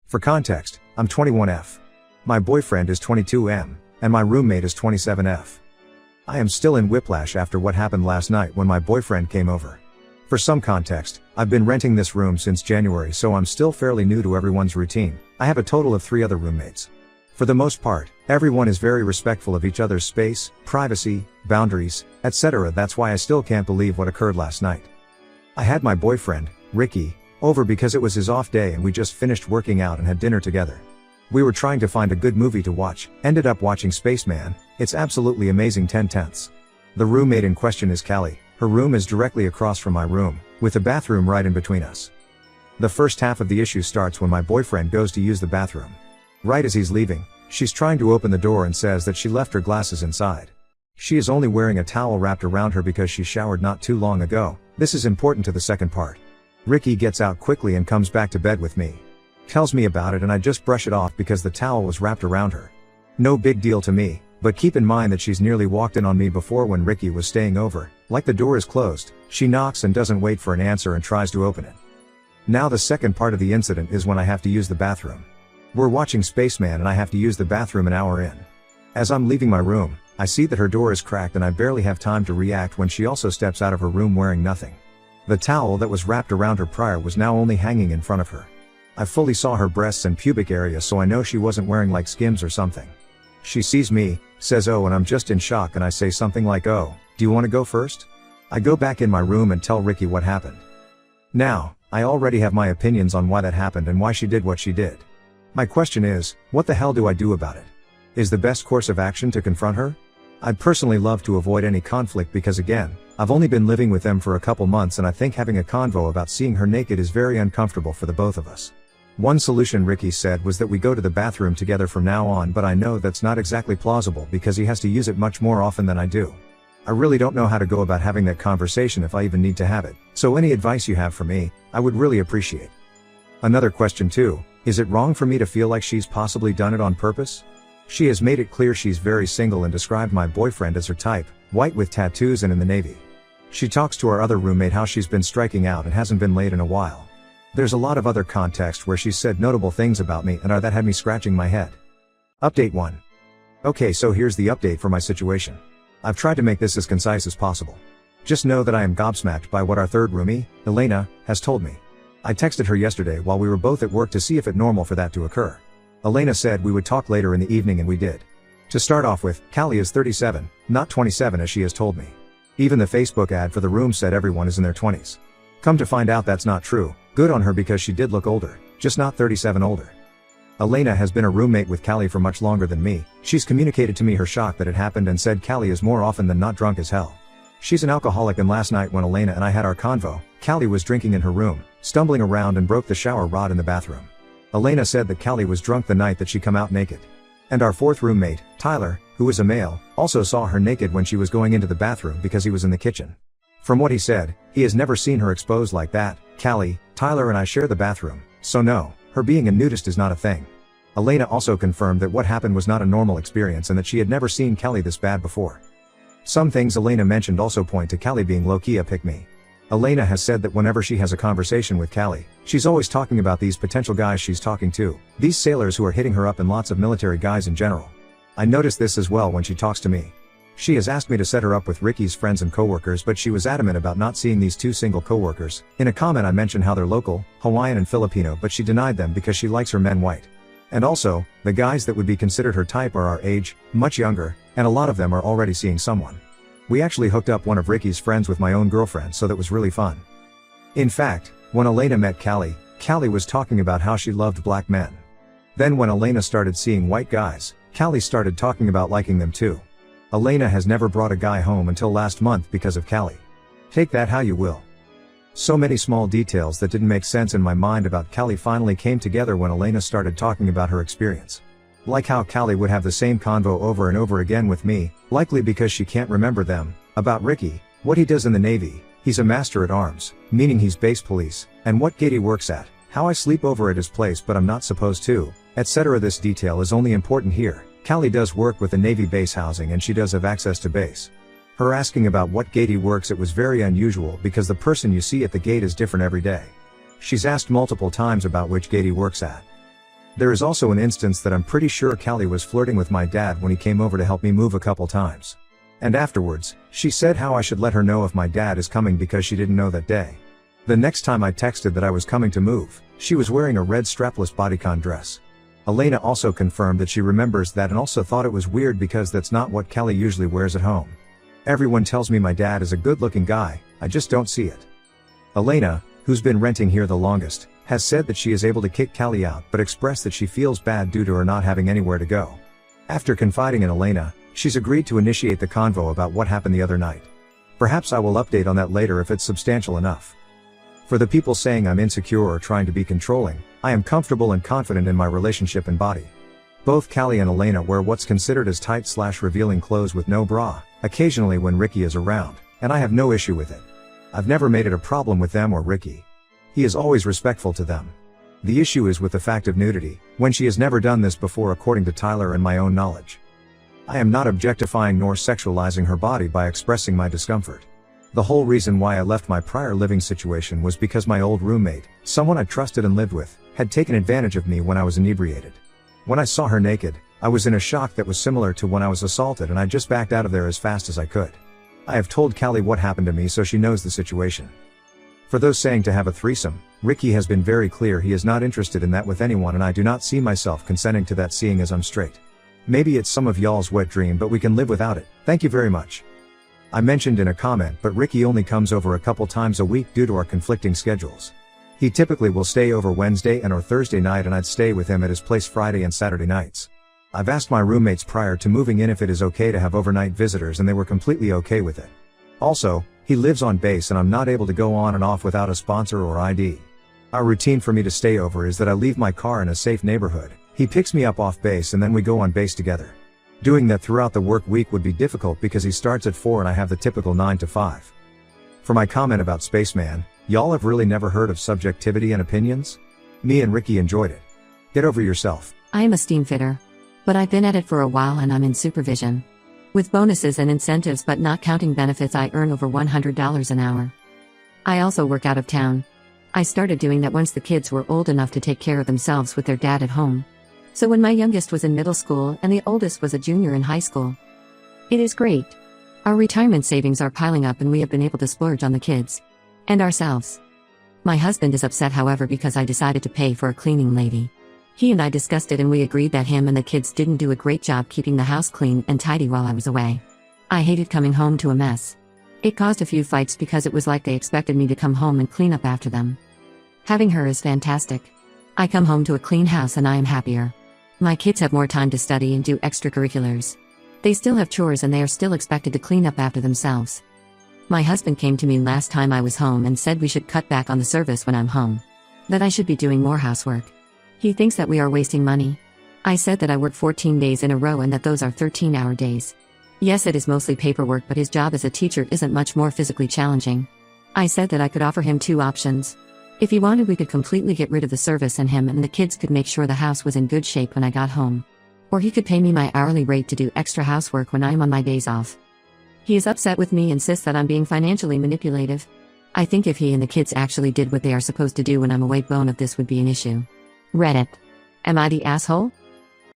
For context, I'm 21F. My boyfriend is 22M, and my roommate is 27F. I am still in whiplash after what happened last night when my boyfriend came over. For some context, I've been renting this room since January, so I'm still fairly new to everyone's routine. I have a total of 3 other roommates. For the most part, everyone is very respectful of each other's space, privacy, boundaries, etc. That's why I still can't believe what occurred last night. I had my boyfriend, Ricky, over because it was his off day and we just finished working out and had dinner together. We were trying to find a good movie to watch, ended up watching Spaceman. It's absolutely amazing 10/10. The roommate in question is Callie. Her room is directly across from my room, with a bathroom right in between us. The first half of the issue starts when my boyfriend goes to use the bathroom. Right as he's leaving, she's trying to open the door and says that she left her glasses inside. She is only wearing a towel wrapped around her because she showered not too long ago. This is important to the second part. Ricky gets out quickly and comes back to bed with me. Tells me about it and I just brush it off because the towel was wrapped around her. No big deal to me, but keep in mind that she's nearly walked in on me before when Ricky was staying over. Like the door is closed, she knocks and doesn't wait for an answer and tries to open it. Now the second part of the incident is when I have to use the bathroom. We're watching Spaceman and I have to use the bathroom an hour in. As I'm leaving my room, I see that her door is cracked and I barely have time to react when she also steps out of her room wearing nothing. The towel that was wrapped around her prior was now only hanging in front of her. I fully saw her breasts and pubic area, so I know she wasn't wearing like Skims or something. She sees me, says oh, and I'm just in shock and I say something like oh, do you want to go first? I go back in my room and tell Ricky what happened. Now, I already have my opinions on why that happened and why she did what she did. My question is, what the hell do I do about it? Is the best course of action to confront her? I'd personally love to avoid any conflict because again, I've only been living with them for a couple months and I think having a convo about seeing her naked is very uncomfortable for the both of us. One solution Ricky said was that we go to the bathroom together from now on, but I know that's not exactly plausible because he has to use it much more often than I do. I really don't know how to go about having that conversation if I even need to have it, so any advice you have for me, I would really appreciate. Another question too, is it wrong for me to feel like she's possibly done it on purpose? She has made it clear she's very single and described my boyfriend as her type, white with tattoos and in the Navy. She talks to our other roommate how she's been striking out and hasn't been laid in a while. There's a lot of other context where she's said notable things about me and that had me scratching my head. Update 1. Okay, so here's the update for my situation. I've tried to make this as concise as possible. Just know that I am gobsmacked by what our third roomie, Elena, has told me. I texted her yesterday while we were both at work to see if it's normal for that to occur. Elena said we would talk later in the evening and we did. To start off with, Callie is 37, not 27 as she has told me. Even the Facebook ad for the room said everyone is in their 20s. Come to find out that's not true. Good on her because she did look older, just not 37 older. Elena has been a roommate with Callie for much longer than me. She's communicated to me her shock that it happened and said Callie is more often than not drunk as hell. She's an alcoholic and last night when Elena and I had our convo, Callie was drinking in her room, stumbling around and broke the shower rod in the bathroom. Elena said that Callie was drunk the night that she come out naked. And our fourth roommate, Tyler, who is a male, also saw her naked when she was going into the bathroom because he was in the kitchen. From what he said, he has never seen her exposed like that. Callie, Tyler and I share the bathroom, so no, her being a nudist is not a thing. Elena also confirmed that what happened was not a normal experience and that she had never seen Callie this bad before. Some things Elena mentioned also point to Callie being low-key a pick-me. Elena has said that whenever she has a conversation with Callie, she's always talking about these potential guys she's talking to, these sailors who are hitting her up and lots of military guys in general. I noticed this as well when she talks to me. She has asked me to set her up with Ricky's friends and coworkers, but she was adamant about not seeing these two single coworkers. In a comment I mentioned how they're local, Hawaiian and Filipino, but she denied them because she likes her men white. And also, the guys that would be considered her type are our age, much younger, and a lot of them are already seeing someone. We actually hooked up one of Ricky's friends with my own girlfriend, so that was really fun. In fact, when Elena met Callie, Callie was talking about how she loved black men. Then when Elena started seeing white guys, Callie started talking about liking them too. Elena has never brought a guy home until last month because of Callie. Take that how you will. So many small details that didn't make sense in my mind about Callie finally came together when Elena started talking about her experience. Like how Callie would have the same convo over and over again with me, likely because she can't remember them, about Ricky, what he does in the Navy, he's a master at arms, meaning he's base police, and what gate he works at, how I sleep over at his place but I'm not supposed to, etc. This detail is only important here. Callie does work with the Navy base housing and she does have access to base. Her asking about what gate he works at was very unusual because the person you see at the gate is different every day. She's asked multiple times about which gate he works at. There is also an instance that I'm pretty sure Callie was flirting with my dad when he came over to help me move a couple times. And afterwards, she said how I should let her know if my dad is coming because she didn't know that day. The next time I texted that I was coming to move, she was wearing a red strapless bodycon dress. Elena also confirmed that she remembers that and also thought it was weird because that's not what Callie usually wears at home. Everyone tells me my dad is a good-looking guy, I just don't see it. Elena, who's been renting here the longest, has said that she is able to kick Callie out but expressed that she feels bad due to her not having anywhere to go. After confiding in Elena, she's agreed to initiate the convo about what happened the other night. Perhaps I will update on that later if it's substantial enough. For the people saying I'm insecure or trying to be controlling, I am comfortable and confident in my relationship and body. Both Callie and Elena wear what's considered as tight/revealing clothes with no bra, occasionally when Ricky is around, and I have no issue with it. I've never made it a problem with them or Ricky. He is always respectful to them. The issue is with the fact of nudity, when she has never done this before according to Tyler and my own knowledge. I am not objectifying nor sexualizing her body by expressing my discomfort. The whole reason why I left my prior living situation was because my old roommate, someone I trusted and lived with, had taken advantage of me when I was inebriated. When I saw her naked, I was in a shock that was similar to when I was assaulted and I just backed out of there as fast as I could. I have told Callie what happened to me so she knows the situation. For those saying to have a threesome, Ricky has been very clear he is not interested in that with anyone and I do not see myself consenting to that seeing as I'm straight. Maybe it's some of y'all's wet dream but we can live without it, thank you very much. I mentioned in a comment but Ricky only comes over a couple times a week due to our conflicting schedules. He typically will stay over Wednesday and or Thursday night and I'd stay with him at his place Friday and Saturday nights. I've asked my roommates prior to moving in if it is okay to have overnight visitors and they were completely okay with it. Also, he lives on base and I'm not able to go on and off without a sponsor or ID. Our routine for me to stay over is that I leave my car in a safe neighborhood, he picks me up off base and then we go on base together. Doing that throughout the work week would be difficult because he starts at 4 and I have the typical 9 to 5. For my comment about Spaceman, y'all have really never heard of subjectivity and opinions? Me and Ricky enjoyed it. Get over yourself. I am a steam fitter. But I've been at it for a while and I'm in supervision. With bonuses and incentives but not counting benefits I earn over $100 an hour. I also work out of town. I started doing that once the kids were old enough to take care of themselves with their dad at home. So when my youngest was in middle school and the oldest was a junior in high school. It is great. Our retirement savings are piling up and we have been able to splurge on the kids. And ourselves. My husband is upset however because I decided to pay for a cleaning lady. He and I discussed it and we agreed that him and the kids didn't do a great job keeping the house clean and tidy while I was away. I hated coming home to a mess. It caused a few fights because it was like they expected me to come home and clean up after them. Having her is fantastic. I come home to a clean house and I am happier. My kids have more time to study and do extracurriculars. They still have chores and they are still expected to clean up after themselves. My husband came to me last time I was home and said we should cut back on the service when I'm home. That I should be doing more housework. He thinks that we are wasting money. I said that I work 14 days in a row and that those are 13-hour days. Yes, it is mostly paperwork but his job as a teacher isn't much more physically challenging. I said that I could offer him 2 options. If he wanted we could completely get rid of the service and him and the kids could make sure the house was in good shape when I got home. Or he could pay me my hourly rate to do extra housework when I am on my days off. He is upset with me, insists that I'm being financially manipulative. I think if he and the kids actually did what they are supposed to do when I'm away, bone of this would be an issue. Reddit. Am I the asshole?